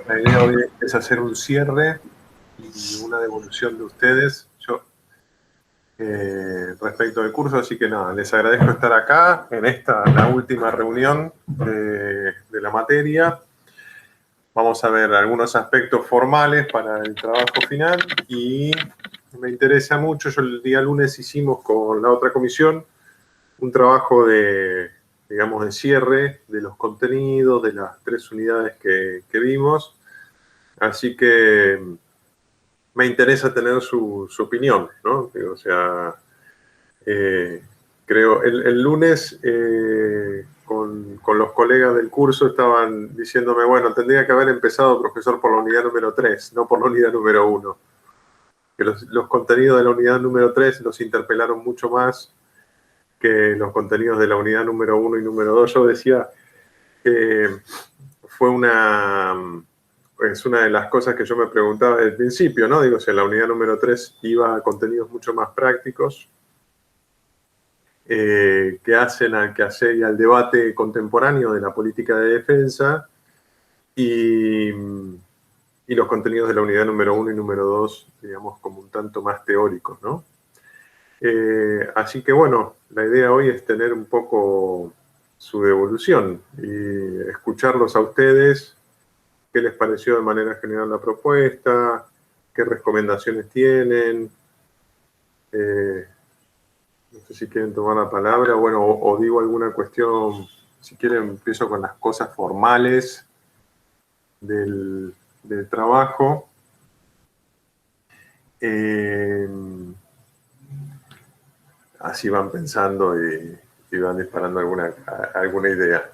La idea hoy es hacer un cierre y una devolución de ustedes respecto del curso, así que nada, les agradezco estar acá en la última reunión de la materia. Vamos a ver algunos aspectos formales para el trabajo final y me interesa mucho, yo el día lunes hicimos con la otra comisión un trabajo digamos, de cierre de los contenidos de las 3 unidades que vimos, así que me interesa tener su opinión, ¿no? O sea, creo, el lunes con los colegas del curso estaban diciéndome, bueno, tendría que haber empezado, profesor, por la unidad número 3, no por la unidad número 1. Que los contenidos de la unidad número 3 los interpelaron mucho más que los contenidos de la unidad número 1 y número 2. Yo decía que es una de las cosas que yo me preguntaba desde el principio, ¿no? Digo, si la unidad número 3 iba a contenidos mucho más prácticos que hacen al quehacer y al debate contemporáneo de la política de defensa y los contenidos de la unidad número 1 y número 2, digamos, como un tanto más teóricos, ¿no? Así que, bueno, la idea hoy es tener un poco su devolución y escucharlos a ustedes, qué les pareció de manera general la propuesta, qué recomendaciones tienen. No sé si quieren tomar la palabra, bueno, o digo alguna cuestión, si quieren empiezo con las cosas formales del trabajo. Así van pensando y van disparando alguna idea.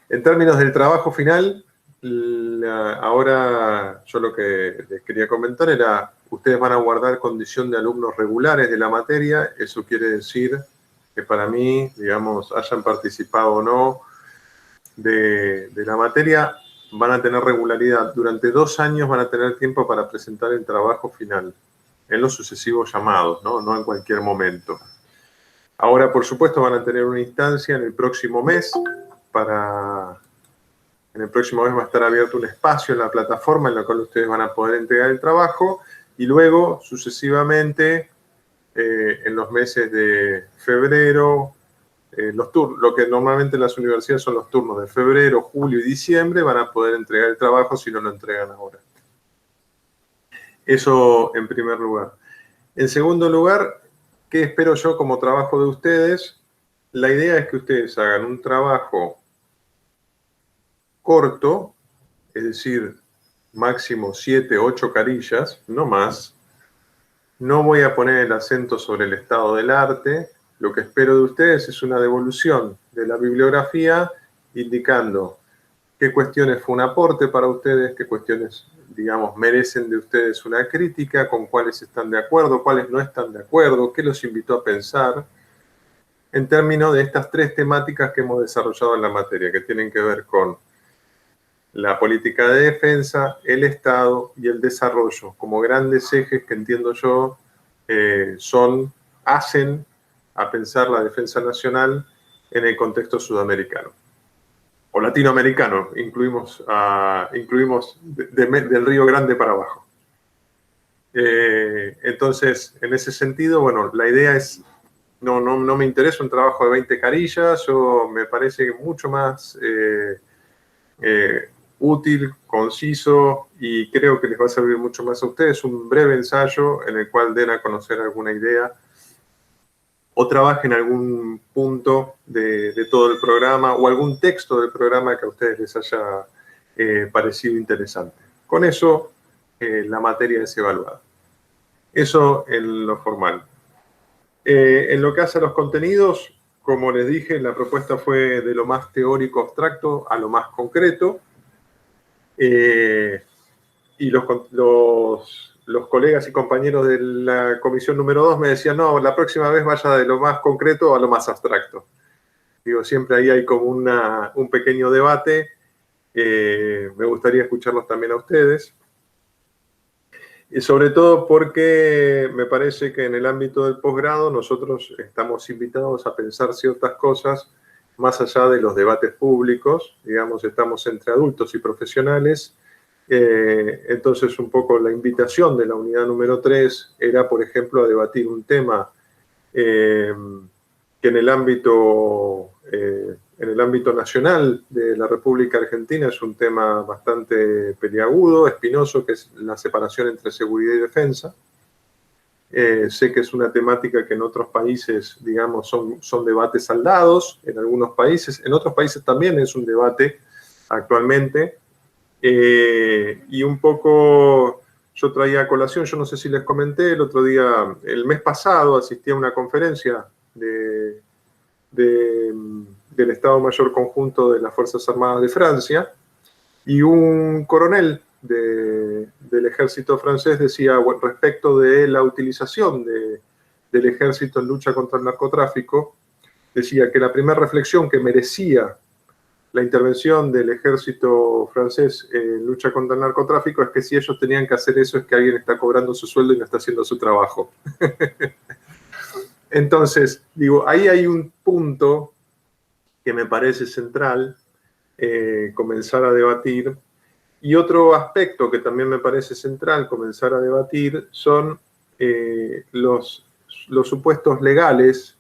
En términos del trabajo final, ahora yo lo que les quería comentar era, ustedes van a guardar condición de alumnos regulares de la materia, eso quiere decir que para mí, digamos, hayan participado o no de la materia, van a tener regularidad. Durante 2 años van a tener tiempo para presentar el trabajo final, en los sucesivos llamados, no en cualquier momento. Ahora, por supuesto, van a tener una instancia en el próximo mes en el próximo mes va a estar abierto un espacio en la plataforma en la cual ustedes van a poder entregar el trabajo y luego, sucesivamente, en los meses de febrero, lo que normalmente en las universidades son los turnos de febrero, julio y diciembre, van a poder entregar el trabajo si no lo entregan ahora. Eso en primer lugar. En segundo lugar, ¿qué espero yo como trabajo de ustedes? La idea es que ustedes hagan un trabajo corto, es decir, máximo 7, 8 carillas, no más. No voy a poner el acento sobre el estado del arte. Lo que espero de ustedes es una devolución de la bibliografía indicando qué cuestiones fue un aporte para ustedes, qué cuestiones, digamos, merecen de ustedes una crítica, con cuáles están de acuerdo, cuáles no están de acuerdo, qué los invitó a pensar, en términos de estas 3 temáticas que hemos desarrollado en la materia, que tienen que ver con la política de defensa, el Estado y el desarrollo, como grandes ejes que entiendo yo hacen a pensar la defensa nacional en el contexto sudamericano. O latinoamericano, incluimos del Río Grande para abajo. Entonces, en ese sentido, bueno, la idea es, no me interesa un trabajo de 20 carillas, me parece mucho más útil, conciso y creo que les va a servir mucho más a ustedes, un breve ensayo en el cual den a conocer alguna idea o trabajen algún punto de todo el programa o algún texto del programa que a ustedes les haya parecido interesante. Con eso, la materia es evaluada. Eso en lo formal. En lo que hace a los contenidos, como les dije, la propuesta fue de lo más teórico abstracto a lo más concreto. Y los colegas y compañeros de la comisión número 2 me decían, no, la próxima vez vaya de lo más concreto a lo más abstracto. Digo, siempre ahí hay como un pequeño debate. Me gustaría escucharlos también a ustedes. Y sobre todo porque me parece que en el ámbito del posgrado nosotros estamos invitados a pensar ciertas cosas más allá de los debates públicos. Digamos, estamos entre adultos y profesionales Entonces, un poco la invitación de la unidad número 3 era, por ejemplo, a debatir un tema que en el ámbito nacional de la República Argentina es un tema bastante peliagudo, espinoso, que es la separación entre seguridad y defensa. Sé que es una temática que en otros países, digamos, son debates saldados, en algunos países, en otros países también es un debate actualmente. Y un poco yo traía a colación, yo no sé si les comenté, el otro día, el mes pasado, asistí a una conferencia del Estado Mayor Conjunto de las Fuerzas Armadas de Francia, y un coronel del ejército francés decía, bueno, respecto de la utilización del ejército en lucha contra el narcotráfico, decía que la primera reflexión que merecía la intervención del ejército francés en lucha contra el narcotráfico es que si ellos tenían que hacer eso es que alguien está cobrando su sueldo y no está haciendo su trabajo. Entonces, digo, ahí hay un punto que me parece central comenzar a debatir. Y otro aspecto que también me parece central comenzar a debatir son los supuestos legales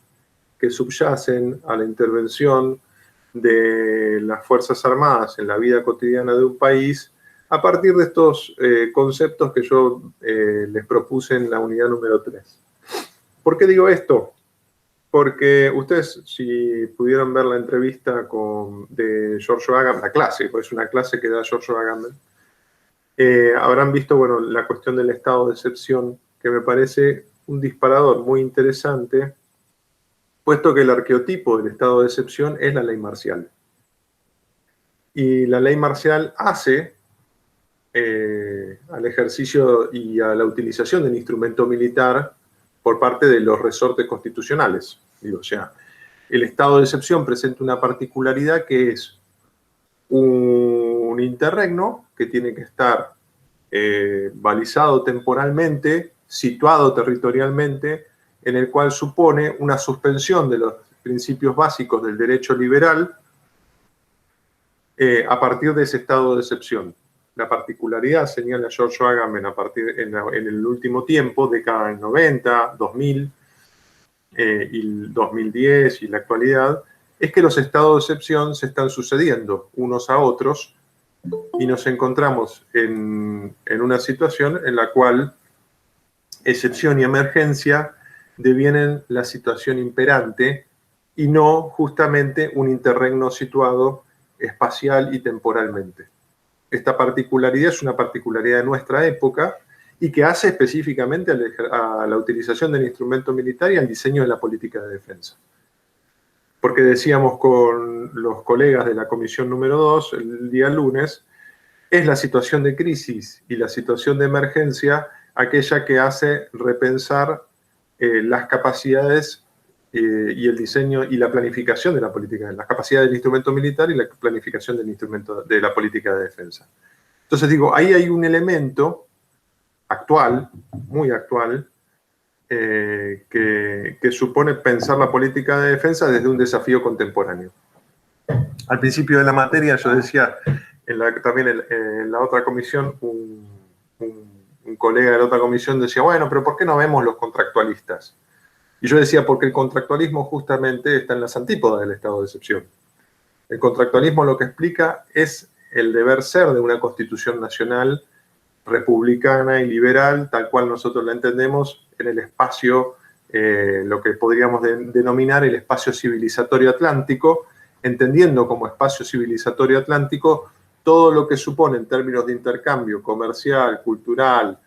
que subyacen a la intervención de las Fuerzas Armadas en la vida cotidiana de un país a partir de estos conceptos que yo les propuse en la unidad número 3. ¿Por qué digo esto? Porque ustedes, si pudieron ver la entrevista de Giorgio Agamben, la clase, pues es una clase que da Giorgio Agamben, habrán visto, bueno, la cuestión del estado de excepción, que me parece un disparador muy interesante, puesto que el arqueotipo del estado de excepción es la ley marcial. Y la ley marcial hace al ejercicio y a la utilización del instrumento militar por parte de los resortes constitucionales. Digo, o sea, el estado de excepción presenta una particularidad que es un interregno que tiene que estar balizado temporalmente, situado territorialmente, en el cual supone una suspensión de los principios básicos del derecho liberal a partir de ese estado de excepción. La particularidad, señala Giorgio Agamben, en el último tiempo, década del 90, 2000, y 2010 y la actualidad, es que los estados de excepción se están sucediendo unos a otros y nos encontramos en una situación en la cual excepción y emergencia devienen la situación imperante y no justamente un interregno situado espacial y temporalmente. Esta particularidad es una particularidad de nuestra época y que hace específicamente a la utilización del instrumento militar y al diseño de la política de defensa. Porque decíamos con los colegas de la comisión número 2 el día lunes, es la situación de crisis y la situación de emergencia aquella que hace repensar las capacidades y el diseño y la planificación de la política, las capacidades del instrumento militar y la planificación del instrumento de la política de defensa. Entonces digo, ahí hay un elemento actual, muy actual, que supone pensar la política de defensa desde un desafío contemporáneo. Al principio de la materia yo decía, también en la otra comisión, un colega de la otra comisión decía, bueno, pero ¿por qué no vemos los contractualistas? Y yo decía, porque el contractualismo justamente está en las antípodas del estado de excepción. El contractualismo lo que explica es el deber ser de una constitución nacional republicana y liberal, tal cual nosotros la entendemos, en el espacio, lo que podríamos denominar el espacio civilizatorio atlántico, entendiendo como espacio civilizatorio atlántico todo lo que supone en términos de intercambio comercial, cultural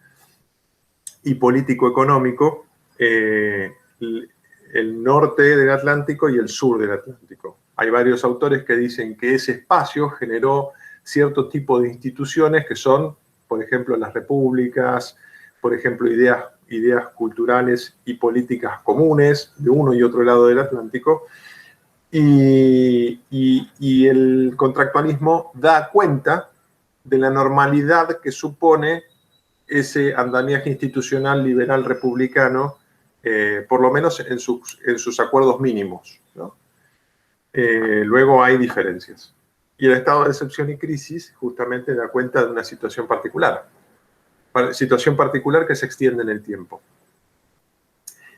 y político-económico, el norte del Atlántico y el sur del Atlántico. Hay varios autores que dicen que ese espacio generó cierto tipo de instituciones que son, por ejemplo, las repúblicas, por ejemplo, ideas culturales y políticas comunes de uno y otro lado del Atlántico, y el contractualismo da cuenta de la normalidad que supone ese andamiaje institucional liberal republicano, por lo menos en sus acuerdos mínimos, ¿no? Luego hay diferencias. Y el estado de excepción y crisis justamente da cuenta de una situación particular que se extiende en el tiempo.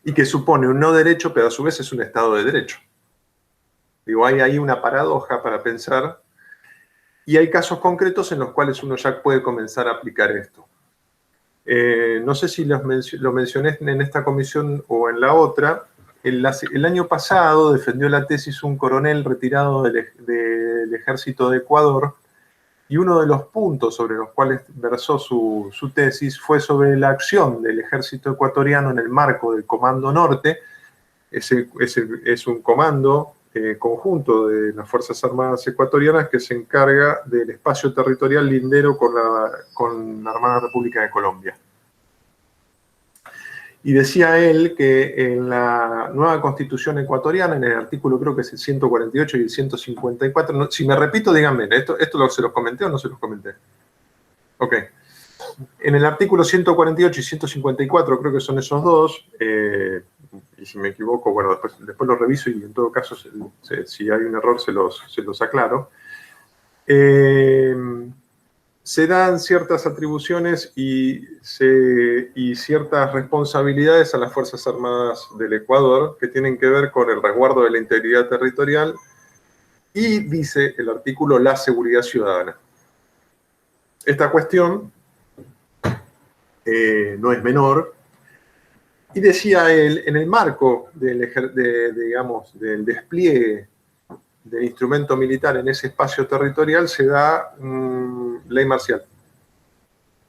Y que supone un no derecho, pero a su vez es un estado de derecho. Digo, hay ahí una paradoja para pensar, y hay casos concretos en los cuales uno ya puede comenzar a aplicar esto. No sé si lo mencioné en esta comisión o en la otra. El año pasado defendió la tesis un coronel retirado del ejército de Ecuador, y uno de los puntos sobre los cuales versó su tesis fue sobre la acción del ejército ecuatoriano en el marco del Comando Norte. Es un comando conjunto de las Fuerzas Armadas ecuatorianas que se encarga del espacio territorial lindero con la Armada República de Colombia. Y decía él que en la nueva Constitución ecuatoriana, en el artículo creo que es el 148 y el 154, si me repito, díganme, ¿esto se los comenté o no se los comenté? Ok. En el artículo 148 y 154, creo que son esos dos, y si me equivoco, bueno, después lo reviso y en todo caso, si hay un error, se los aclaro. Se dan ciertas atribuciones y ciertas responsabilidades a las Fuerzas Armadas del Ecuador que tienen que ver con el resguardo de la integridad territorial y, dice el artículo, la seguridad ciudadana. Esta cuestión no es menor, y decía él, en el marco del despliegue del instrumento militar en ese espacio territorial se da ley marcial.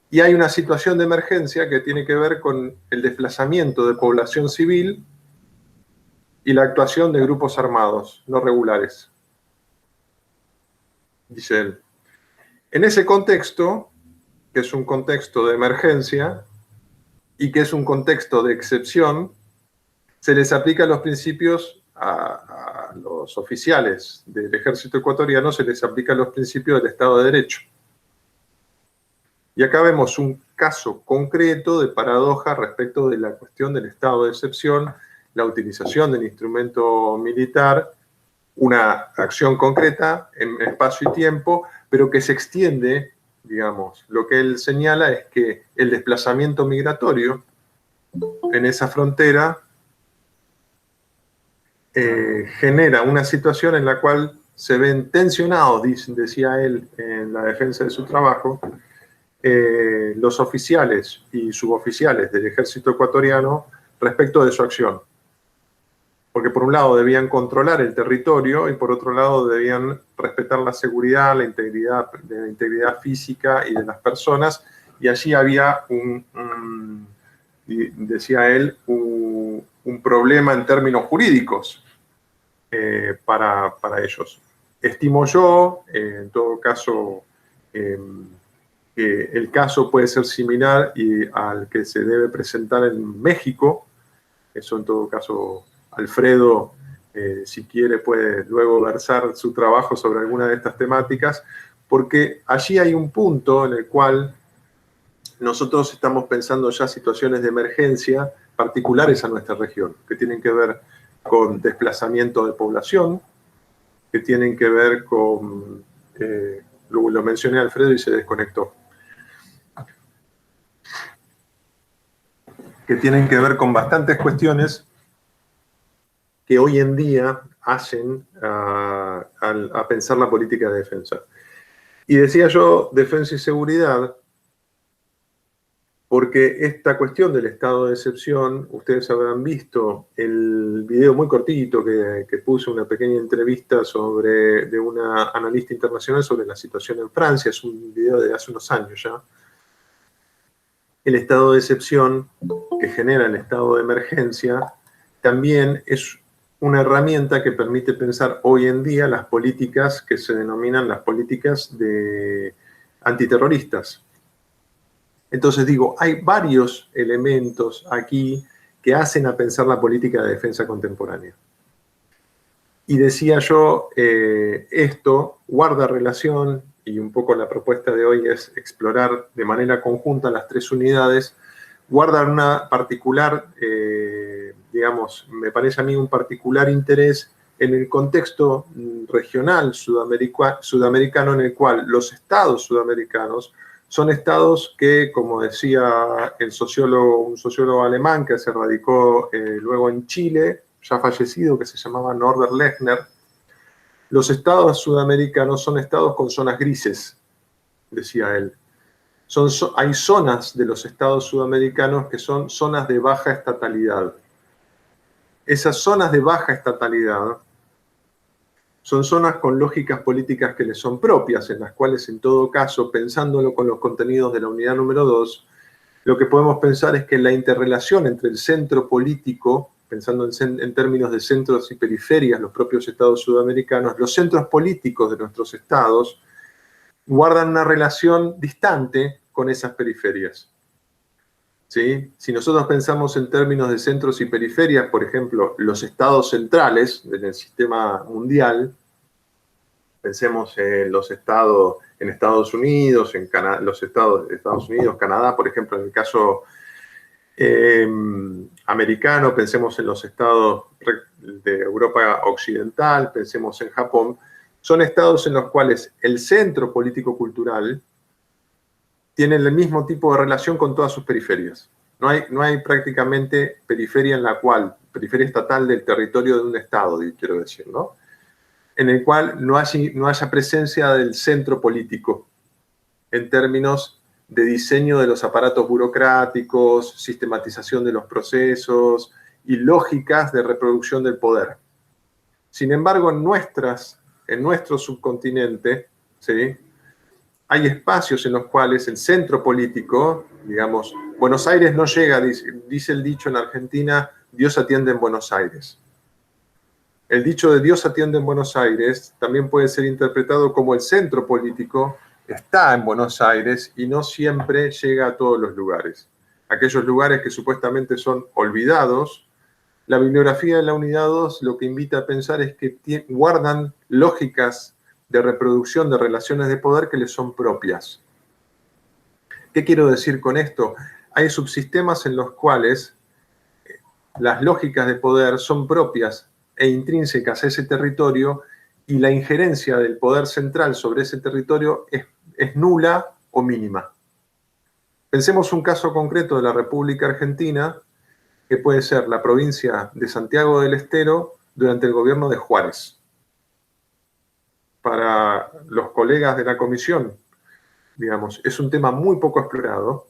Y hay una situación de emergencia que tiene que ver con el desplazamiento de población civil y la actuación de grupos armados no regulares, dice él. En ese contexto, que es un contexto de emergencia y que es un contexto de excepción, se les aplican los principios a los oficiales del ejército ecuatoriano, se les aplican los principios del Estado de Derecho. Y acá vemos un caso concreto de paradoja respecto de la cuestión del estado de excepción, la utilización del instrumento militar, una acción concreta en espacio y tiempo, pero que se extiende, digamos. Lo que él señala es que el desplazamiento migratorio en esa frontera genera una situación en la cual se ven tensionados, decía él en la defensa de su trabajo, los oficiales y suboficiales del ejército ecuatoriano respecto de su acción. Porque por un lado debían controlar el territorio y por otro lado debían respetar la seguridad, la integridad física y de las personas, y allí había decía él, un problema en términos jurídicos para ellos. Estimo yo, en todo caso, que el caso puede ser similar al que se debe presentar en México. Eso en todo caso, Alfredo, si quiere, puede luego versar su trabajo sobre alguna de estas temáticas, porque allí hay un punto en el cual nosotros estamos pensando ya situaciones de emergencia particulares a nuestra región, que tienen que ver con desplazamiento de población, que tienen que ver con, lo mencioné a Alfredo y se desconectó, que tienen que ver con bastantes cuestiones que hoy en día hacen a pensar la política de defensa. Y decía yo defensa y seguridad, porque esta cuestión del estado de excepción, ustedes habrán visto el video muy cortito que puse, una pequeña entrevista de una analista internacional sobre la situación en Francia, es un video de hace unos años ya. El estado de excepción que genera el estado de emergencia también es una herramienta que permite pensar hoy en día las políticas que se denominan las políticas antiterroristas. Entonces digo, hay varios elementos aquí que hacen a pensar la política de defensa contemporánea. Y decía yo, esto guarda relación, y un poco la propuesta de hoy es explorar de manera conjunta las tres unidades, guardan una particular, digamos, me parece a mí un particular interés en el contexto regional sudamericano, en el cual los estados sudamericanos son estados que, como decía un sociólogo alemán que se radicó luego en Chile, ya fallecido, que se llamaba Norbert Lechner, los estados sudamericanos son estados con zonas grises, decía él. Hay zonas de los estados sudamericanos que son zonas de baja estatalidad. Esas zonas de baja estatalidad son zonas con lógicas políticas que les son propias, en las cuales, en todo caso, pensándolo con los contenidos de la unidad número 2, lo que podemos pensar es que la interrelación entre el centro político, pensando en términos de centros y periferias, los propios estados sudamericanos, los centros políticos de nuestros estados guardan una relación distante con esas periferias. ¿Sí? Si nosotros pensamos en términos de centros y periferias, por ejemplo, los estados centrales en el sistema mundial, pensemos en los estados en Estados Unidos, los estados de Estados Unidos, Canadá, por ejemplo, en el caso americano, pensemos en los estados de Europa Occidental, pensemos en Japón, son estados en los cuales el centro político-cultural tiene el mismo tipo de relación con todas sus periferias. No hay prácticamente periferia estatal del territorio de un estado, quiero decir, ¿no? En el cual no haya presencia del centro político en términos de diseño de los aparatos burocráticos, sistematización de los procesos y lógicas de reproducción del poder. Sin embargo, en nuestro subcontinente, ¿sí?, hay espacios en los cuales el centro político, digamos, Buenos Aires no llega, dice el dicho en Argentina, Dios atiende en Buenos Aires. El dicho de Dios atiende en Buenos Aires también puede ser interpretado como el centro político está en Buenos Aires y no siempre llega a todos los lugares. Aquellos lugares que supuestamente son olvidados, la bibliografía de la unidad 2 lo que invita a pensar es que guardan lógicas de reproducción de relaciones de poder que les son propias. ¿Qué quiero decir con esto? Hay subsistemas en los cuales las lógicas de poder son propias e intrínsecas a ese territorio y la injerencia del poder central sobre ese territorio es nula o mínima. Pensemos un caso concreto de la República Argentina, que puede ser la provincia de Santiago del Estero durante el gobierno de Juárez. Para los colegas de la comisión, digamos, es un tema muy poco explorado,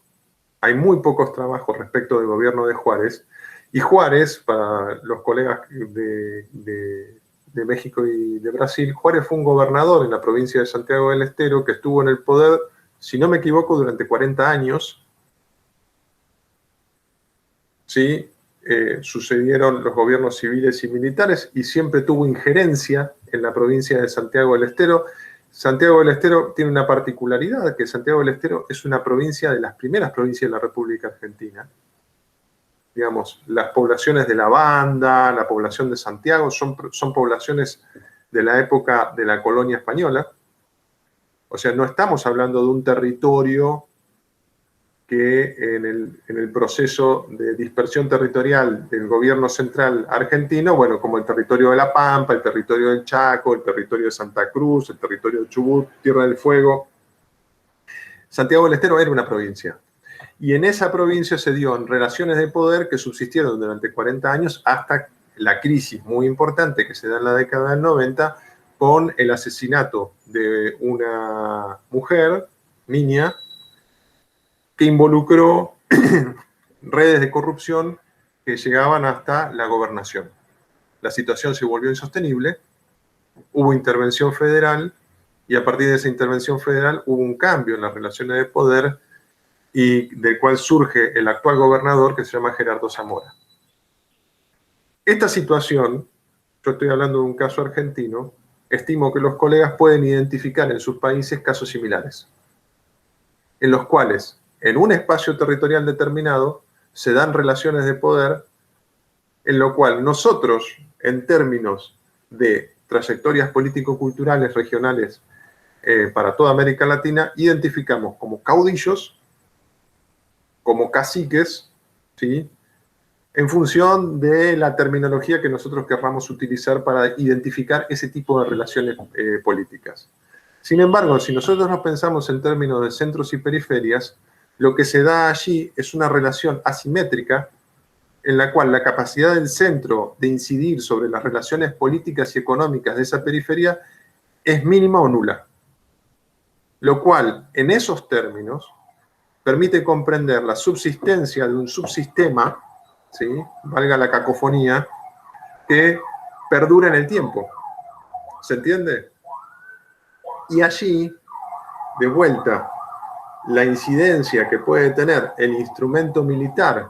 hay muy pocos trabajos respecto del gobierno de Juárez, y Juárez, para los colegas de México y de Brasil, Juárez fue un gobernador en la provincia de Santiago del Estero que estuvo en el poder, si no me equivoco, durante 40 años. ¿Sí? Sucedieron los gobiernos civiles y militares y siempre tuvo injerencia en la provincia de Santiago del Estero. Santiago del Estero tiene una particularidad, que Santiago del Estero es una provincia de las primeras provincias de la República Argentina. Digamos, las poblaciones de La Banda, la población de Santiago, son poblaciones de la época de la colonia española. O sea, no estamos hablando de un territorio que en el proceso de dispersión territorial del gobierno central argentino, bueno, como el territorio de La Pampa, el territorio del Chaco, el territorio de Santa Cruz, el territorio de Chubut, Tierra del Fuego. Santiago del Estero era una provincia. Y en esa provincia se dio en relaciones de poder que subsistieron durante 40 años hasta la crisis muy importante que se da en la década del 90 con el asesinato de una mujer, niña, que involucró redes de corrupción que llegaban hasta la gobernación. La situación se volvió insostenible, hubo intervención federal y a partir de esa intervención federal hubo un cambio en las relaciones de poder y del cual surge el actual gobernador que se llama Gerardo Zamora. Esta situación, yo estoy hablando de un caso argentino, estimo que los colegas pueden identificar en sus países casos similares, en los cuales en un espacio territorial determinado se dan relaciones de poder en lo cual nosotros, en términos de trayectorias político-culturales regionales para toda América Latina, identificamos como caudillos, como caciques, ¿sí?, en función de la terminología que nosotros querramos utilizar para identificar ese tipo de relaciones políticas. Sin embargo, si nosotros nos pensamos en términos de centros y periferias, lo que se da allí es una relación asimétrica en la cual la capacidad del centro de incidir sobre las relaciones políticas y económicas de esa periferia es mínima o nula. Lo cual, en esos términos, permite comprender la subsistencia de un subsistema, ¿sí?, valga la cacofonía, que perdura en el tiempo. ¿Se entiende? Y allí, de vuelta, la incidencia que puede tener el instrumento militar.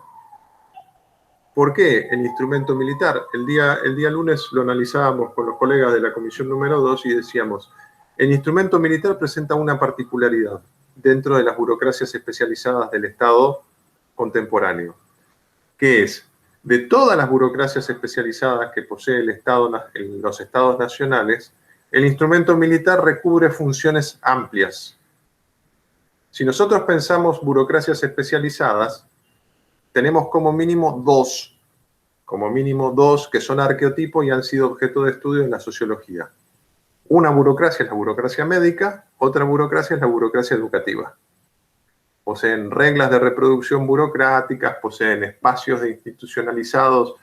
¿Por qué el instrumento militar? El día lunes lo analizábamos con los colegas de la comisión número 2 y decíamos, el instrumento militar presenta una particularidad dentro de las burocracias especializadas del Estado contemporáneo, que es, de todas las burocracias especializadas que posee el Estado, los Estados nacionales, el instrumento militar recubre funciones amplias. Si nosotros pensamos burocracias especializadas, tenemos como mínimo dos que son arqueotipos y han sido objeto de estudio en la sociología. Una burocracia es la burocracia médica, otra burocracia es la burocracia educativa. Poseen reglas de reproducción burocráticas, poseen espacios institucionalizados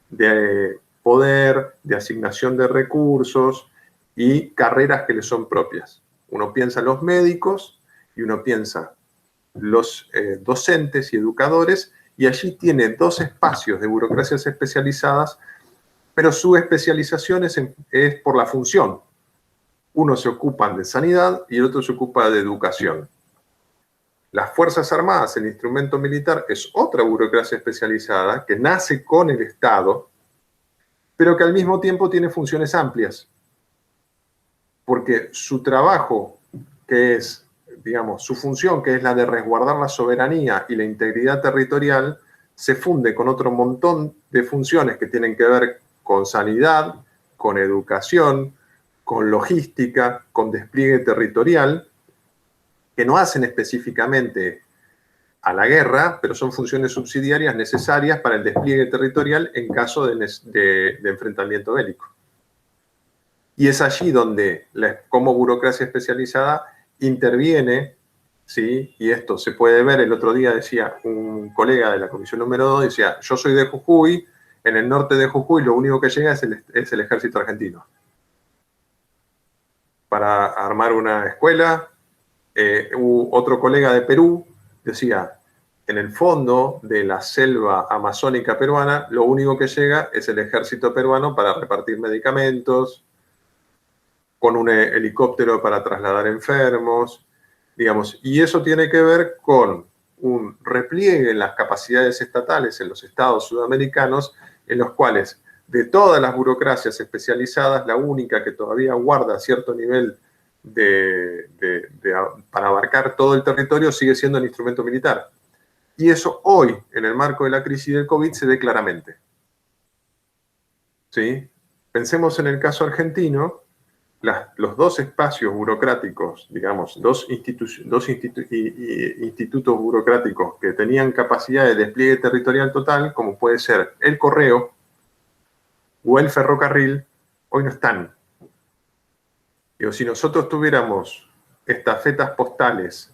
de poder, de asignación de recursos y carreras que les son propias. Uno piensa en los médicos y uno piensa los docentes y educadores, y allí tiene dos espacios de burocracias especializadas, pero su especialización es por la función. Uno se ocupa de sanidad y el otro se ocupa de educación. Las Fuerzas Armadas, el instrumento militar, es otra burocracia especializada que nace con el Estado, pero que al mismo tiempo tiene funciones amplias. Porque su trabajo, que es, digamos, su función, que es la de resguardar la soberanía y la integridad territorial, se funde con otro montón de funciones que tienen que ver con sanidad, con educación, con logística, con despliegue territorial, que no hacen específicamente a la guerra, pero son funciones subsidiarias necesarias para el despliegue territorial en caso de enfrentamiento bélico. Y es allí donde, como burocracia especializada, interviene, ¿sí? Y esto se puede ver, el otro día decía un colega de la comisión número 2, decía, yo soy de Jujuy, en el norte de Jujuy lo único que llega es el ejército argentino. Para armar una escuela, otro colega de Perú decía, en el fondo de la selva amazónica peruana, lo único que llega es el ejército peruano para repartir medicamentos, con un helicóptero para trasladar enfermos, digamos, y eso tiene que ver con un repliegue en las capacidades estatales en los estados sudamericanos, en los cuales de todas las burocracias especializadas, la única que todavía guarda cierto nivel para abarcar todo el territorio sigue siendo el instrumento militar. Y eso hoy, en el marco de la crisis del COVID, se ve claramente. ¿Sí? Pensemos en el caso argentino, los dos espacios burocráticos, digamos, dos institutos burocráticos que tenían capacidad de despliegue territorial total, como puede ser el correo o el ferrocarril, hoy no están. Digo, si nosotros tuviéramos estafetas postales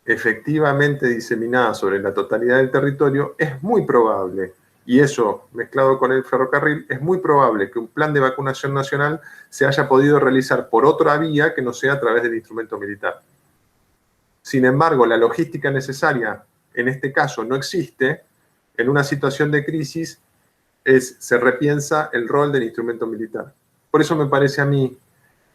efectivamente diseminadas sobre la totalidad del territorio, es muy probable, y eso mezclado con el ferrocarril, es muy probable que un plan de vacunación nacional se haya podido realizar por otra vía que no sea a través del instrumento militar. Sin embargo, la logística necesaria en este caso no existe. En una situación de crisis se repiensa el rol del instrumento militar. Por eso me parece a mí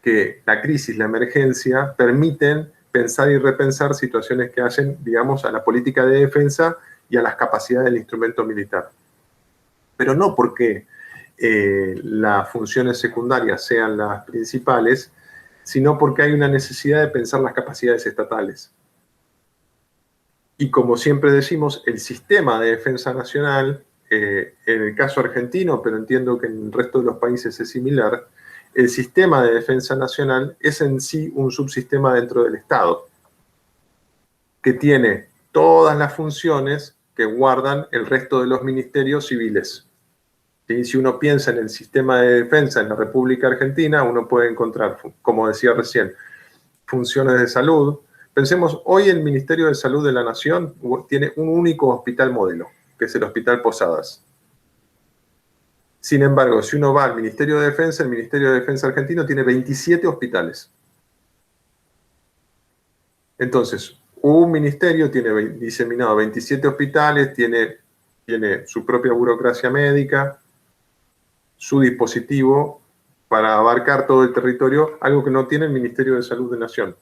que la crisis, la emergencia, permiten pensar y repensar situaciones que hacen, digamos, a la política de defensa y a las capacidades del instrumento militar. Pero no porque las funciones secundarias sean las principales, sino porque hay una necesidad de pensar las capacidades estatales. Y como siempre decimos, el sistema de defensa nacional, en el caso argentino, pero entiendo que en el resto de los países es similar, el sistema de defensa nacional es en sí un subsistema dentro del Estado, que tiene todas las funciones que guardan el resto de los ministerios civiles. ¿Sí? Si uno piensa en el sistema de defensa en la República Argentina, uno puede encontrar, como decía recién, funciones de salud. Pensemos, hoy el Ministerio de Salud de la Nación tiene un único hospital modelo, que es el Hospital Posadas. Sin embargo, si uno va al Ministerio de Defensa, el Ministerio de Defensa argentino tiene 27 hospitales. Entonces, un ministerio tiene diseminado 27 hospitales, tiene su propia burocracia médica, su dispositivo para abarcar todo el territorio, algo que no tiene el Ministerio de Salud de Nación,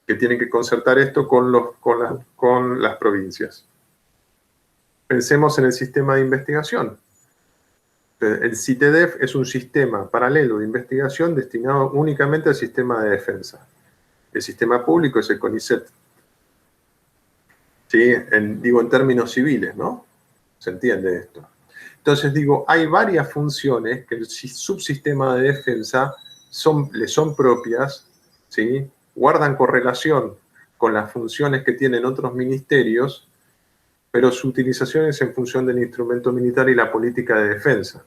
que tiene que concertar esto con las provincias. Pensemos en el sistema de investigación. El CITEDEF es un sistema paralelo de investigación destinado únicamente al sistema de defensa. El sistema público es el CONICET. ¿Sí? Digo en términos civiles, ¿no? ¿Se entiende esto? Entonces digo, hay varias funciones que el subsistema de defensa le son propias, ¿sí? Guardan correlación con las funciones que tienen otros ministerios, pero su utilización es en función del instrumento militar y la política de defensa.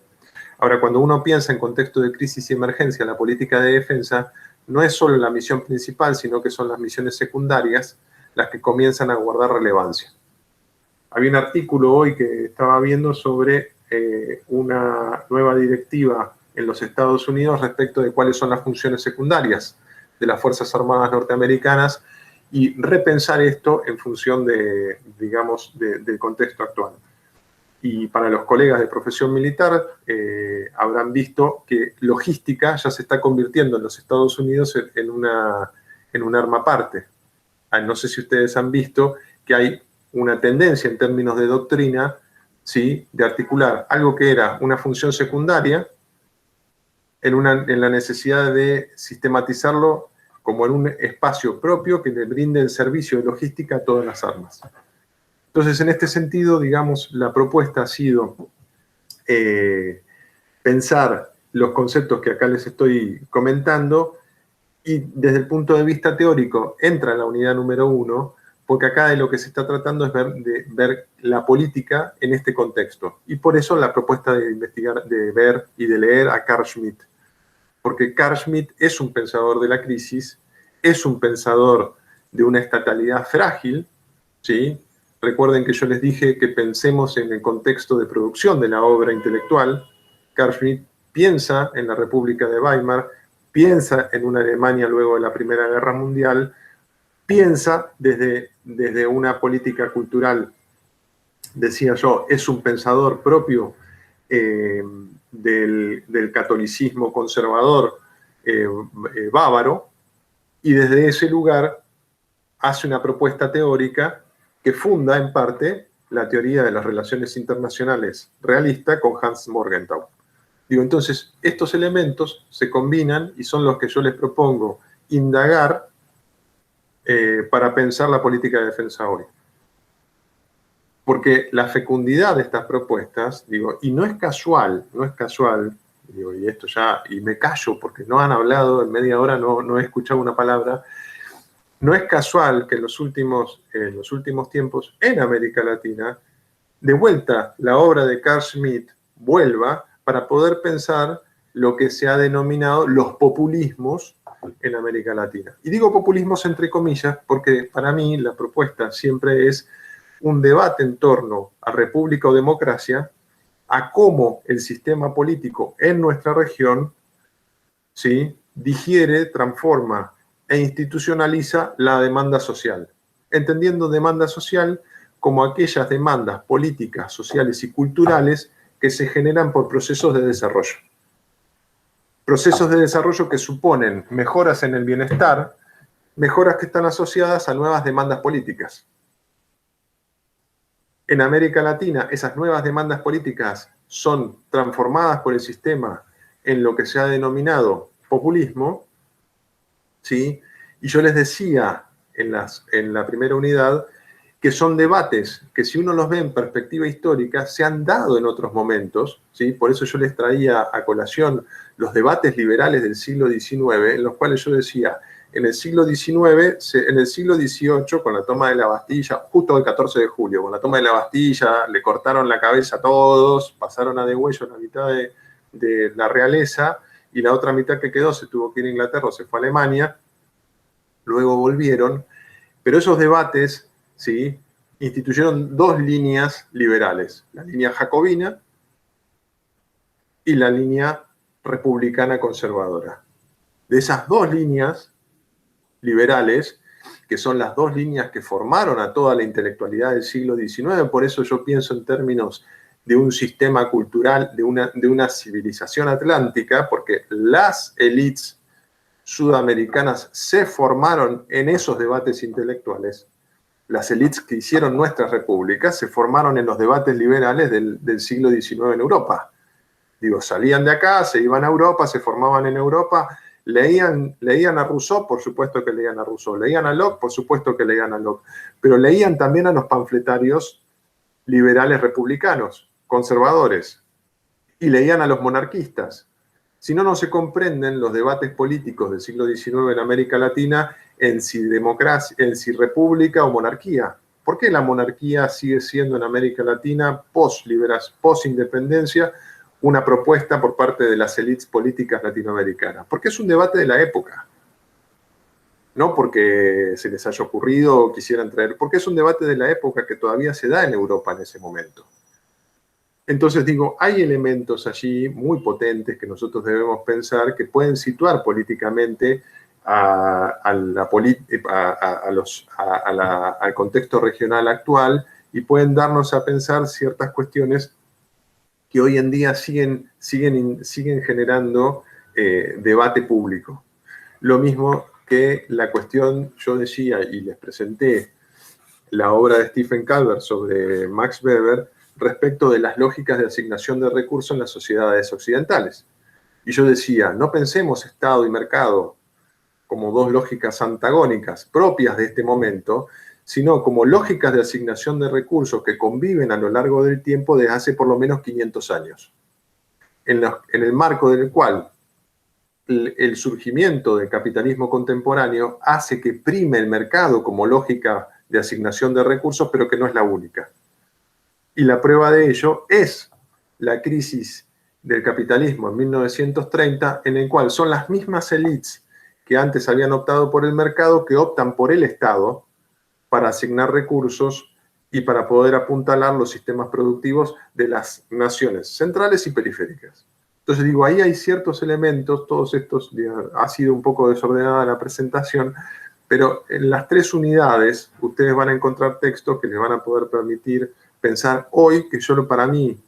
Ahora, cuando uno piensa en contexto de crisis y emergencia, la política de defensa no es solo la misión principal, sino que son las misiones secundarias las que comienzan a guardar relevancia. Había un artículo hoy que estaba viendo sobre una nueva directiva en los Estados Unidos respecto de cuáles son las funciones secundarias de las Fuerzas Armadas norteamericanas y repensar esto en función de, digamos, del contexto actual. Y para los colegas de profesión militar, habrán visto que logística ya se está convirtiendo en los Estados Unidos en un arma aparte. No sé si ustedes han visto que hay una tendencia en términos de doctrina, ¿sí?, de articular algo que era una función secundaria en la necesidad de sistematizarlo como en un espacio propio que le brinde el servicio de logística a todas las armas. Entonces, en este sentido, digamos, la propuesta ha sido pensar los conceptos que acá les estoy comentando y desde el punto de vista teórico entra en la unidad número 1, porque acá de lo que se está tratando es ver la política en este contexto. Y por eso la propuesta de investigar, de ver y de leer a Carl Schmitt. Porque Carl Schmitt es un pensador de la crisis, es un pensador de una estatalidad frágil, ¿sí? Recuerden que yo les dije que pensemos en el contexto de producción de la obra intelectual. Carl Schmitt piensa en la República de Weimar, piensa en una Alemania luego de la Primera Guerra Mundial, piensa desde una política cultural, decía yo, es un pensador propio del catolicismo conservador bávaro, y desde ese lugar hace una propuesta teórica que funda en parte la teoría de las relaciones internacionales realista con Hans Morgenthau. Digo, entonces, estos elementos se combinan y son los que yo les propongo indagar para pensar la política de defensa hoy. Porque la fecundidad de estas propuestas, digo, y no es casual, digo, y esto ya, y me callo porque no han hablado, en media hora no he escuchado una palabra, no es casual que en los últimos tiempos en América Latina, de vuelta la obra de Carl Schmitt vuelva para poder pensar lo que se ha denominado los populismos en América Latina. Y digo populismos entre comillas porque para mí la propuesta siempre es un debate en torno a república o democracia, a cómo el sistema político en nuestra región, ¿sí?, digiere, transforma e institucionaliza la demanda social, entendiendo demanda social como aquellas demandas políticas, sociales y culturales que se generan por procesos de desarrollo. Procesos de desarrollo que suponen mejoras en el bienestar, mejoras que están asociadas a nuevas demandas políticas. En América Latina, esas nuevas demandas políticas son transformadas por el sistema en lo que se ha denominado populismo, ¿sí? Y yo les decía en la primera unidad que son debates que si uno los ve en perspectiva histórica se han dado en otros momentos, ¿sí? Por eso yo les traía a colación los debates liberales del siglo XIX, en los cuales yo decía, en el siglo XIX, en el siglo XVIII, con la toma de la Bastilla, justo el 14 de julio, con la toma de la Bastilla, le cortaron la cabeza a todos, pasaron a degüello la mitad de la realeza, y la otra mitad que quedó se tuvo que ir a Inglaterra, se fue a Alemania, luego volvieron, pero esos debates, ¿sí?, instituyeron dos líneas liberales, la línea jacobina y la línea republicana conservadora. De esas dos líneas liberales, que son las dos líneas que formaron a toda la intelectualidad del siglo XIX, por eso yo pienso en términos de un sistema cultural, de una civilización atlántica, porque las élites sudamericanas se formaron en esos debates intelectuales. Las élites que hicieron nuestras repúblicas se formaron en los debates liberales del siglo XIX en Europa. Digo, salían de acá, se iban a Europa, se formaban en Europa, leían a Rousseau, por supuesto que leían a Rousseau, leían a Locke, por supuesto que leían a Locke, pero leían también a los panfletarios liberales republicanos, conservadores, y leían a los monarquistas. Si no, no se comprenden los debates políticos del siglo XIX en América Latina en si democracia, en si república o monarquía. ¿Por qué la monarquía sigue siendo en América Latina, post-independencia, una propuesta por parte de las élites políticas latinoamericanas? Porque es un debate de la época. No porque se les haya ocurrido o quisieran traer, porque es un debate de la época que todavía se da en Europa en ese momento. Entonces digo, hay elementos allí muy potentes que nosotros debemos pensar que pueden situar políticamente al contexto regional actual y pueden darnos a pensar ciertas cuestiones que hoy en día siguen generando debate público. Lo mismo que la cuestión, yo decía y les presenté la obra de Stephen Calvert sobre Max Weber respecto de las lógicas de asignación de recursos en las sociedades occidentales. Y yo decía, no pensemos Estado y mercado como dos lógicas antagónicas propias de este momento, sino como lógicas de asignación de recursos que conviven a lo largo del tiempo desde hace por lo menos 500 años, en el marco del cual el surgimiento del capitalismo contemporáneo hace que prime el mercado como lógica de asignación de recursos, pero que no es la única. Y la prueba de ello es la crisis del capitalismo en 1930, en el cual son las mismas élites que antes habían optado por el mercado que optan por el Estado para asignar recursos y para poder apuntalar los sistemas productivos de las naciones centrales y periféricas. Entonces digo, ahí hay ciertos elementos, todos estos, ha sido un poco desordenada la presentación, pero en las tres unidades ustedes van a encontrar textos que les van a poder permitir pensar hoy, que para mí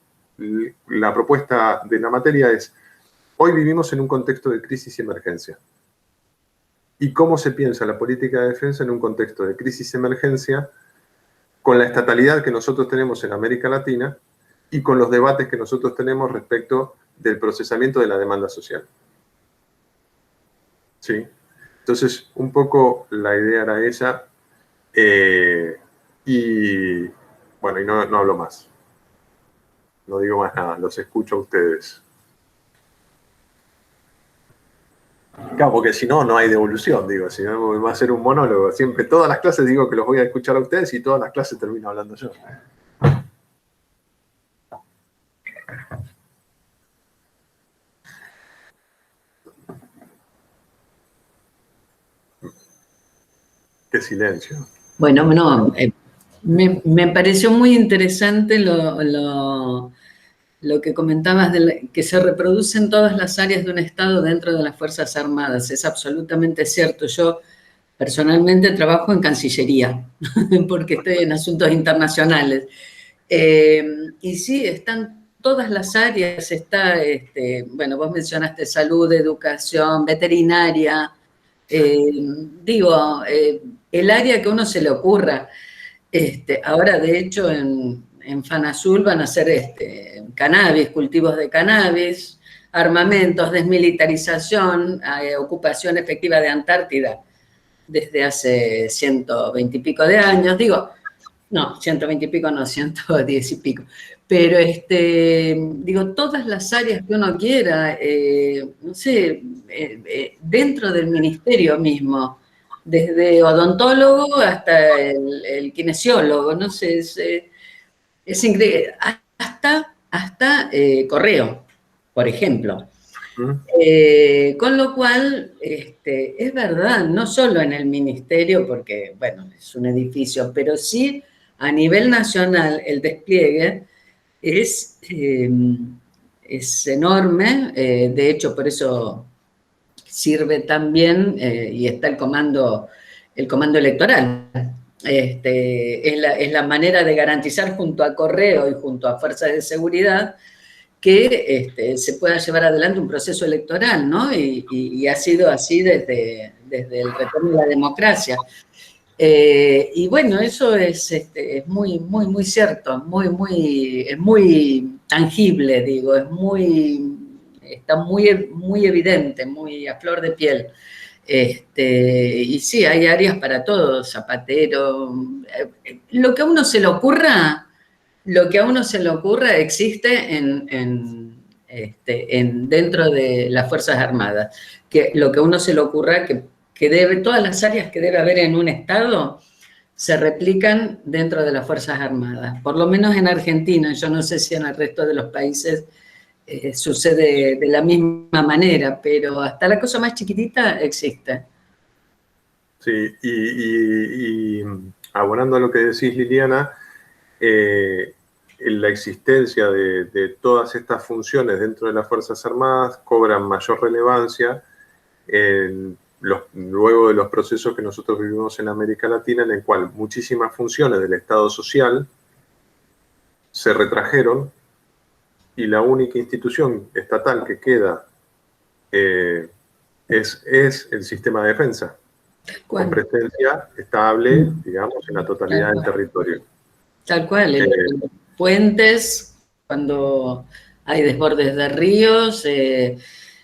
la propuesta de la materia es, hoy vivimos en un contexto de crisis y emergencia. ¿Y cómo se piensa la política de defensa en un contexto de crisis y emergencia con la estatalidad que nosotros tenemos en América Latina y con los debates que nosotros tenemos respecto del procesamiento de la demanda social? ¿Sí? Entonces, un poco la idea era esa. Y bueno, y no hablo más. No digo más nada, los escucho a ustedes. Claro, porque si no, no hay devolución, digo, si no va a ser un monólogo. Siempre, todas las clases digo que los voy a escuchar a ustedes y todas las clases termino hablando yo. Qué silencio. Bueno, no, me pareció muy interesante lo que comentabas, que se reproducen todas las áreas de un Estado dentro de las Fuerzas Armadas. Es absolutamente cierto. Yo personalmente trabajo en Cancillería, porque estoy en asuntos internacionales. Y sí, están todas las áreas. Está, bueno, vos mencionaste salud, educación, veterinaria. El área que a uno se le ocurra. Ahora, de hecho, en FANASUL van a hacer cannabis, cultivos de cannabis, armamentos, desmilitarización, ocupación efectiva de Antártida desde hace 120 y pico de años. Digo, no, 120 y pico no, 110 y pico. Pero, digo, todas las áreas que uno quiera, no sé, dentro del ministerio mismo, desde odontólogo hasta el kinesiólogo, no sé, es increíble, hasta correo, por ejemplo. Con lo cual, es verdad, no solo en el ministerio, porque, bueno, es un edificio, pero sí a nivel nacional el despliegue es enorme. De hecho, por eso sirve también, y está el comando electoral. Es la manera de garantizar junto a Correo y junto a Fuerzas de Seguridad que se pueda llevar adelante un proceso electoral, ¿no? Y ha sido así desde el retorno de la democracia. Y bueno, eso es muy, muy, muy cierto, es muy tangible, digo, está muy, muy evidente, muy a flor de piel. Y sí, hay áreas para todos, zapatero, lo que a uno se le ocurra. Lo que a uno se le ocurra existe dentro de las Fuerzas Armadas. Que lo que a uno se le ocurra, todas las áreas que debe haber en un Estado se replican dentro de las Fuerzas Armadas. Por lo menos en Argentina, yo no sé si en el resto de los países sucede de la misma manera, pero hasta la cosa más chiquitita existe. Sí, y abonando a lo que decís, Liliana, la existencia de todas estas funciones dentro de las Fuerzas Armadas cobran mayor relevancia luego de los procesos que nosotros vivimos en América Latina, en el cual muchísimas funciones del Estado social se retrajeron y la única institución estatal que queda es el sistema de defensa, con presencia estable, digamos, en la totalidad del territorio. Tal cual, los puentes, cuando hay desbordes de ríos,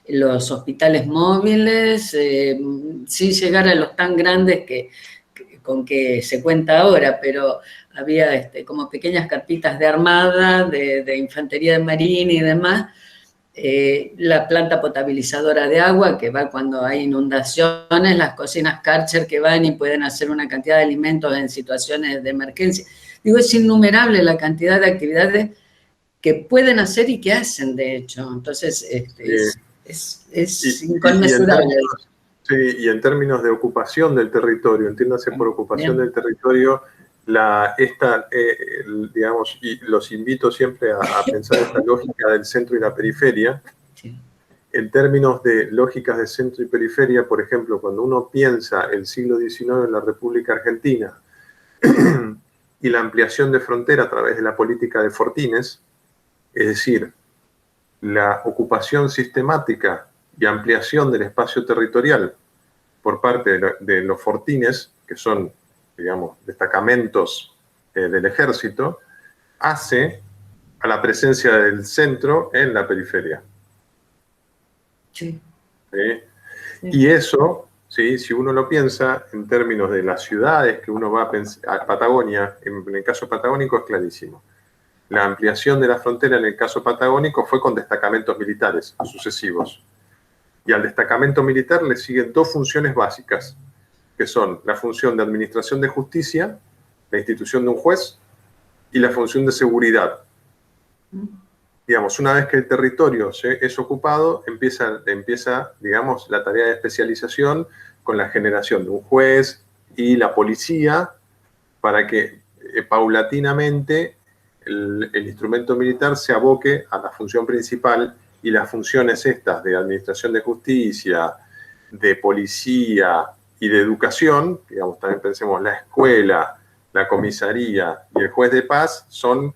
los hospitales móviles, sin llegar a los tan grandes con que se cuenta ahora, pero había como pequeñas carpitas de armada, de infantería de marina y demás, la planta potabilizadora de agua que va cuando hay inundaciones, las cocinas Karcher que van y pueden hacer una cantidad de alimentos en situaciones de emergencia. Digo, es innumerable la cantidad de actividades que pueden hacer y que hacen, de hecho. Entonces, es inconmensurable. Y en términos de ocupación del territorio, entiéndase por ocupación del territorio, digamos, y los invito siempre a pensar esta lógica del centro y la periferia. Sí. En términos de lógicas de centro y periferia, por ejemplo, cuando uno piensa el siglo XIX en la República Argentina y la ampliación de frontera a través de la política de fortines, es decir, la ocupación sistemática y ampliación del espacio territorial por parte de los fortines, que son, digamos, destacamentos del ejército, hace a la presencia del centro en la periferia. Sí. ¿Sí? Sí. Y eso, ¿sí? Si uno lo piensa en términos de las ciudades que uno va a pensar, a Patagonia, en el caso patagónico es clarísimo. La ampliación de la frontera en el caso patagónico fue con destacamentos militares sucesivos. Y al destacamento militar le siguen dos funciones básicas, que son la función de administración de justicia, la institución de un juez, y la función de seguridad. Digamos, una vez que el territorio es ocupado, empieza, digamos, la tarea de especialización con la generación de un juez y la policía para que paulatinamente el instrumento militar se aboque a la función principal y las funciones estas de administración de justicia, de policía y de educación, digamos, también pensemos la escuela, la comisaría y el juez de paz, son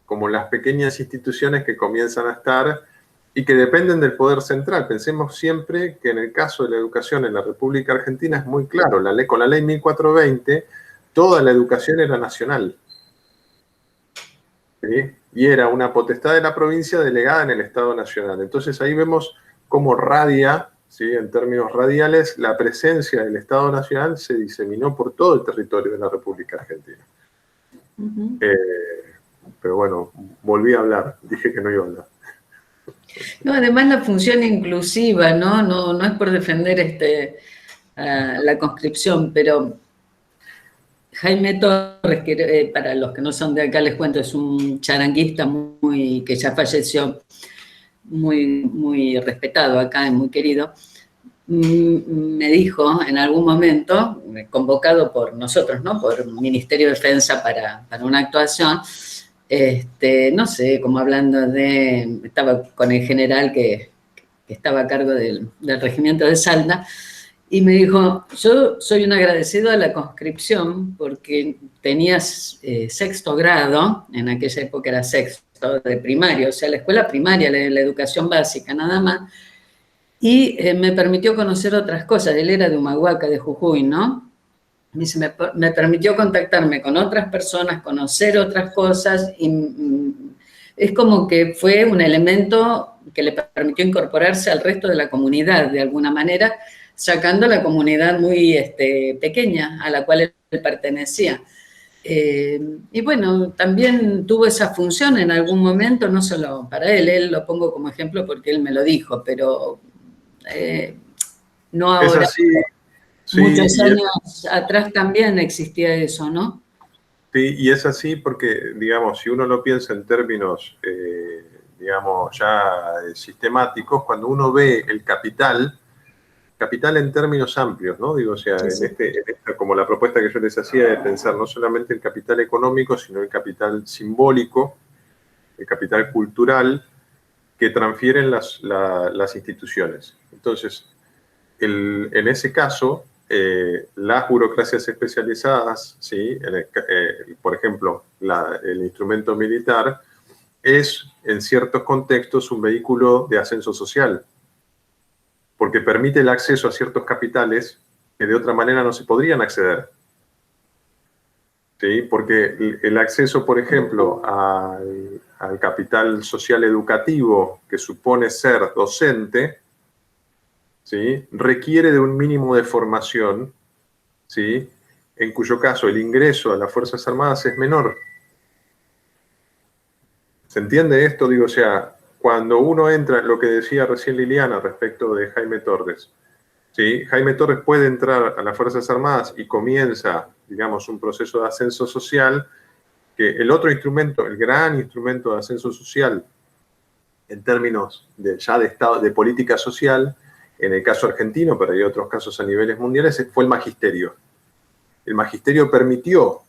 como las pequeñas instituciones que comienzan a estar y que dependen del poder central. Pensemos siempre que en el caso de la educación en la República Argentina es muy claro, con la ley 1420, toda la educación era nacional. ¿Sí? Y era una potestad de la provincia delegada en el Estado Nacional. Entonces ahí vemos cómo radia, ¿sí? En términos radiales, la presencia del Estado Nacional se diseminó por todo el territorio de la República Argentina. Pero bueno, volví a hablar, dije que no iba a hablar. No, además la función inclusiva, ¿no? No es por defender a la conscripción, pero Jaime Torres, que para los que no son de acá les cuento, es un charanguista que ya falleció, muy respetado acá y muy querido. Me dijo en algún momento, convocado por nosotros, ¿no? Por el Ministerio de Defensa para una actuación, no sé, como hablando estaba con el general que estaba a cargo del regimiento de Salta, y me dijo, yo soy un agradecido a la conscripción porque tenías sexto grado, en aquella época era sexto de primaria, o sea, la escuela primaria, la educación básica, nada más, y me permitió conocer otras cosas. Él era de Humahuaca, de Jujuy, ¿no? Dice, me permitió contactarme con otras personas, conocer otras cosas, y es como que fue un elemento que le permitió incorporarse al resto de la comunidad, de alguna manera, sacando la comunidad muy pequeña a la cual él pertenecía. Y bueno, también tuvo esa función en algún momento, no solo para él lo pongo como ejemplo porque él me lo dijo, pero no Es ahora, así, sí, muchos años atrás también existía eso, ¿no? sí, y es así porque, digamos, si uno lo piensa en términos, digamos, ya sistemáticos, cuando uno ve el capital en términos amplios, ¿no? Digo, o sea, Sí, sí. como la propuesta que yo les hacía de pensar no solamente el capital económico, sino el capital simbólico, el capital cultural, que transfieren las instituciones. Entonces, en ese caso, las burocracias especializadas, ¿sí? Por ejemplo, el instrumento militar, es en ciertos contextos un vehículo de ascenso social, porque permite el acceso a ciertos capitales que de otra manera no se podrían acceder. ¿Sí? Porque el acceso, por ejemplo, al capital social educativo que supone ser docente, ¿sí? Requiere de un mínimo de formación, ¿sí? En cuyo caso el ingreso a las Fuerzas Armadas es menor. ¿Se entiende esto? Digo, o sea, cuando uno entra, lo que decía recién Liliana respecto de Jaime Torres, ¿sí? Jaime Torres puede entrar a las Fuerzas Armadas y comienza, digamos, un proceso de ascenso social, que el otro instrumento, el gran instrumento de ascenso social, en términos ya de Estado, de política social, en el caso argentino, pero hay otros casos a niveles mundiales, fue el magisterio. El magisterio permitió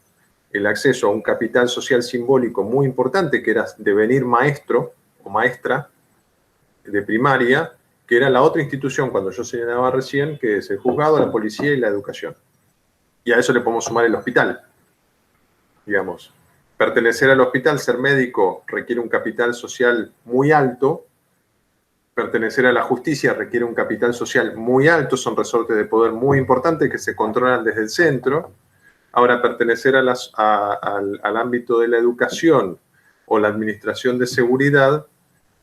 el acceso a un capital social simbólico muy importante, que era devenir maestro o maestra de primaria, que era la otra institución, cuando yo señalaba recién, que es el juzgado, la policía y la educación. Y a eso le podemos sumar el hospital, digamos. Pertenecer al hospital, ser médico, requiere un capital social muy alto. Pertenecer a la justicia requiere un capital social muy alto, son resortes de poder muy importantes que se controlan desde el centro. Ahora, pertenecer al ámbito de la educación o la administración de seguridad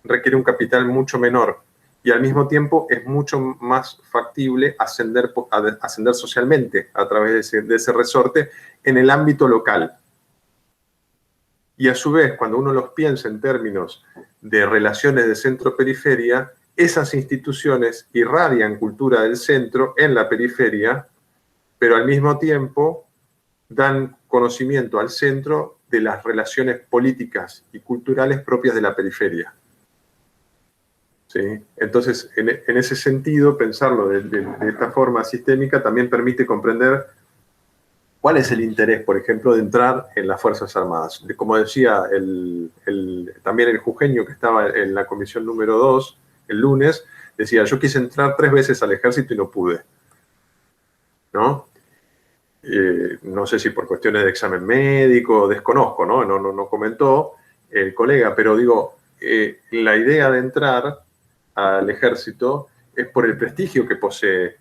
requiere un capital mucho menor y al mismo tiempo es mucho más factible ascender socialmente a través de ese resorte en el ámbito local. Y a su vez, cuando uno los piensa en términos de relaciones de centro-periferia, esas instituciones irradian cultura del centro en la periferia, pero al mismo tiempo dan conocimiento al centro de las relaciones políticas y culturales propias de la periferia. ¿Sí? Entonces, en ese sentido, pensarlo de esta forma sistémica también permite comprender cuál es el interés, por ejemplo, de entrar en las Fuerzas Armadas. Como decía también el jujeño que estaba en la comisión número 2 el lunes, decía, yo quise entrar 3 veces al ejército y no pude. ¿No? No sé si por cuestiones de examen médico, desconozco, ¿no? No comentó el colega, pero digo, la idea de entrar al ejército es por el prestigio que posee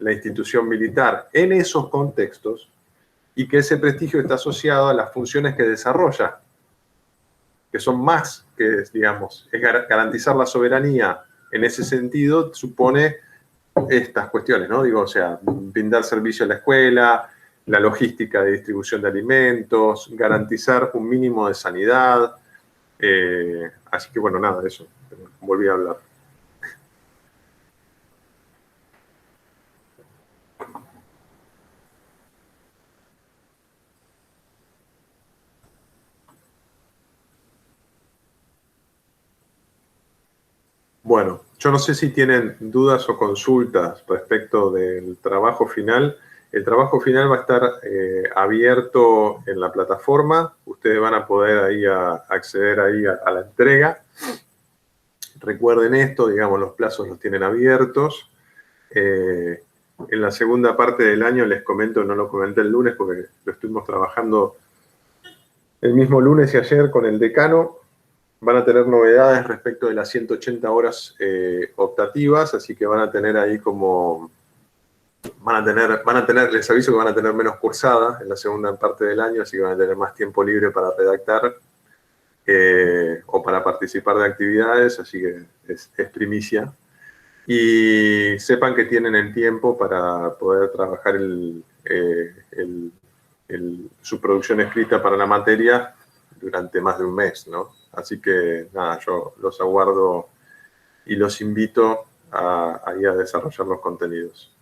la institución militar en esos contextos y que ese prestigio está asociado a las funciones que desarrolla, que son más que, digamos, es garantizar la soberanía. En ese sentido, supone estas cuestiones, ¿no? Digo, o sea, brindar servicio a la escuela, la logística de distribución de alimentos, garantizar un mínimo de sanidad. Así que, bueno, nada, eso. Volví a hablar. Bueno, yo no sé si tienen dudas o consultas respecto del trabajo final. El trabajo final va a estar abierto en la plataforma. Ustedes van a poder ahí acceder ahí a la entrega. Recuerden esto, digamos, los plazos los tienen abiertos. En la segunda parte del año les comento, no lo comenté el lunes porque lo estuvimos trabajando el mismo lunes y ayer con el decano. Van a tener novedades respecto de las 180 horas optativas, así que van a tener ahí como... Van a tener, les aviso que van a tener menos cursada en la segunda parte del año, así que van a tener más tiempo libre para redactar o para participar de actividades, así que es primicia. Y sepan que tienen el tiempo para poder trabajar su producción escrita para la materia durante más de un mes, ¿no? Así que nada, yo los aguardo y los invito a desarrollar los contenidos.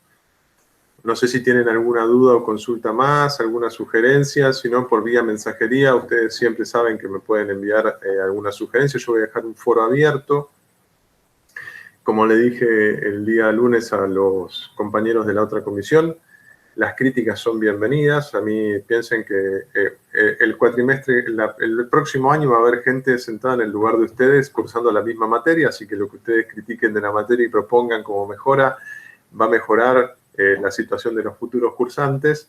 No sé si tienen alguna duda o consulta más, alguna sugerencia, si no, por vía mensajería, ustedes siempre saben que me pueden enviar alguna sugerencia. Yo voy a dejar un foro abierto. Como le dije el día lunes a los compañeros de la otra comisión, las críticas son bienvenidas. A mí piensen que el cuatrimestre, el próximo año va a haber gente sentada en el lugar de ustedes cursando la misma materia, así que lo que ustedes critiquen de la materia y propongan como mejora va a mejorar la situación de los futuros cursantes.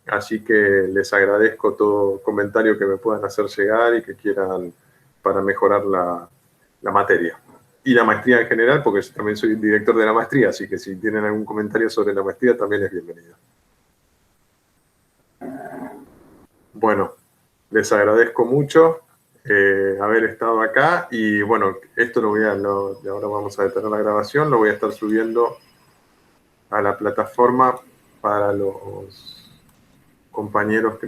Así que les agradezco todo comentario que me puedan hacer llegar y que quieran para mejorar la materia. Y la maestría en general, porque yo también soy director de la maestría, así que si tienen algún comentario sobre la maestría también es bienvenido. Bueno, les agradezco mucho haber estado acá y bueno, esto ahora vamos a detener la grabación, lo voy a estar subiendo a la plataforma para los compañeros que